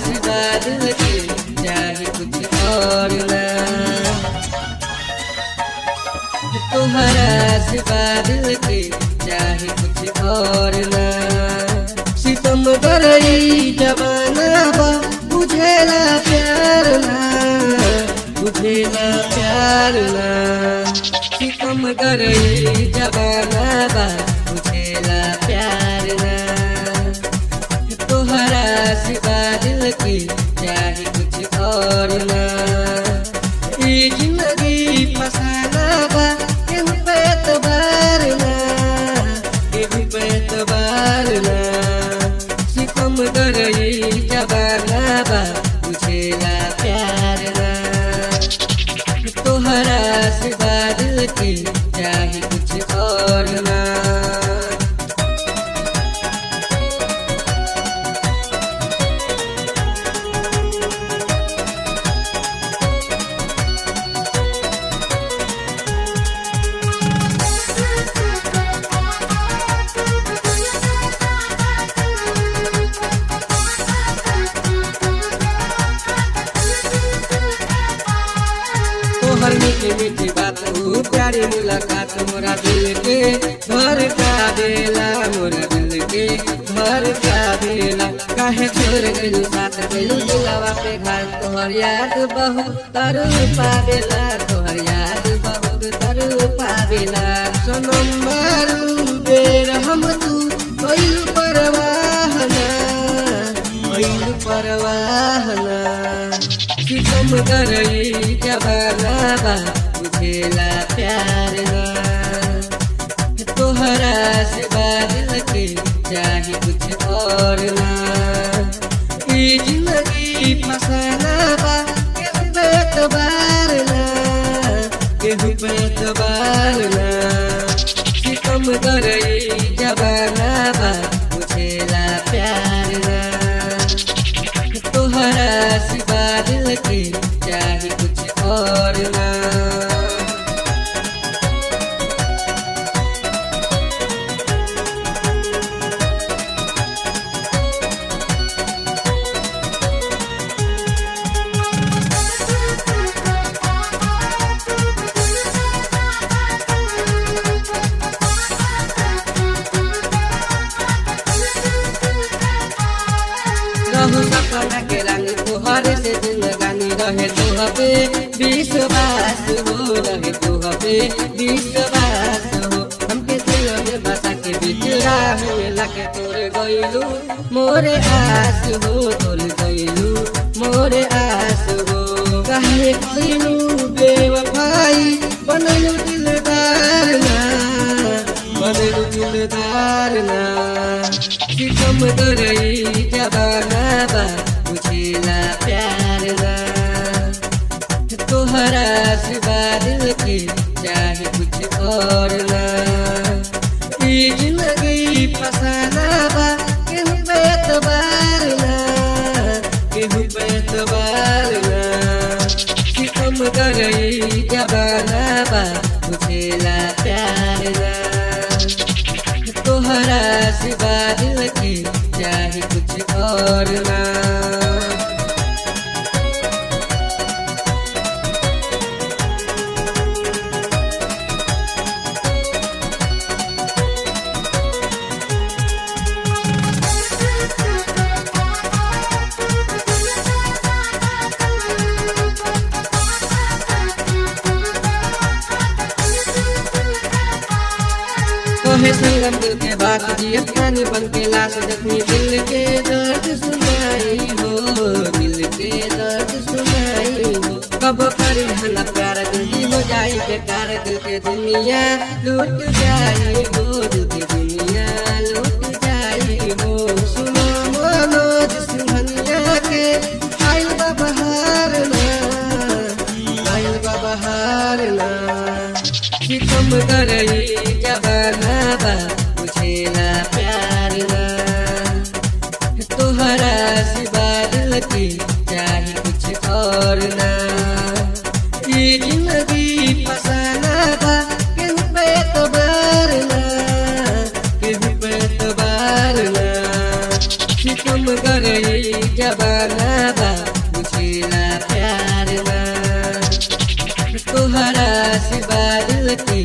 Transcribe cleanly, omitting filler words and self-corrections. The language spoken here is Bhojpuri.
सिवा दिल के चाहे कुछ और ना, तुम्हारा सिवा दिल के चाहे कुछ और ना। सितम गरई जमाना बा बुझेला प्यार ना, बुझेला प्यार ना। सितम गरई जमाना बा बुझेला प्यार ना, तोहरा सिवा दिल के चाहे कुछ और ना। ये जिंदगी फसाना बा केहू पे एतबार ना, केहू पे एतबार ना। सितम गरई जमाना बा बुझेला प्यार ना, तोहरा सिवा दिल के चाहे कुछ और ना। तोहर मीठी मीठी बात हो प्यारी मुलाकात मोरा दिल के घर का बेला, मोरा दिल के घर का बेला। काहे छोड़ गइलू साथ गइलू दिलवा पे घात, तोहर याद बहुत तरु पावेला, तोहर याद बहुत तरु पावेला। सनम मारू बेर हम तू कइलू परवाह ना, कइलू परवाह ना। सितम गरई जमाना बा बुझेला प्यार ना, तोहरा सिवा दिल के चाहे कुछ और ना। ये जिंदगी फसाना बा केहू पे एतबार ना, केहू पे एतबार ना। सितम गरई जमाना बा बुझेला प्यार ना, तोहरा सिवा दिल के चाहे कुछ और ना। रहू सपना के रंग तोहरे से जिंदगानी रहे तोहपे विश्वास हो, रहे तोहपे विश्वास हो। हमके दिल में बसा के बीच राह में लाके तोर गइलू मोरे आस हो, तोर गइलू मोरे आस हो। काहे कइलू बेवफाई बनलू दिलदार ना, बनलू दिलदार ना। सितम गरई जमाना बा बुझेला प्यार ना, तोहरा सिवा दिल के चाहे कुछ और ना। ये जिंदगी फसाना बा केहू पे एतबार ना, केहू पे एतबार ना। सितम गरई जमाना बा बुझेला प्यार ना, तोहरा सिवा दिल के चाहे कुछ और ना। तोहे संगम दिल के बात जियत खानी बन के लाश जख्मी दिल के दर्द सुनाई हो, दिल के दर्द सुनाई हो। कब करी हला प्यार दिल की हो जाई बेकार, दिल के दुनिया लूट जाई हो, दिल की दुनिया लूट जाई हो। सुनो मनोज सिंघनिया के आइल बा बहार ना, आइल बा बहार ना। सितम गरई जमाना बा बुझेला प्यार ना, तोहरा सिवा दिल के चाहे कुछ और ना। ये जिंदगी फसाना बा केहू पे एतबार ना, केहू पे एतबार ना। तुम गरई जबाना बा पूछेला प्यार ना तोहरा से बादल के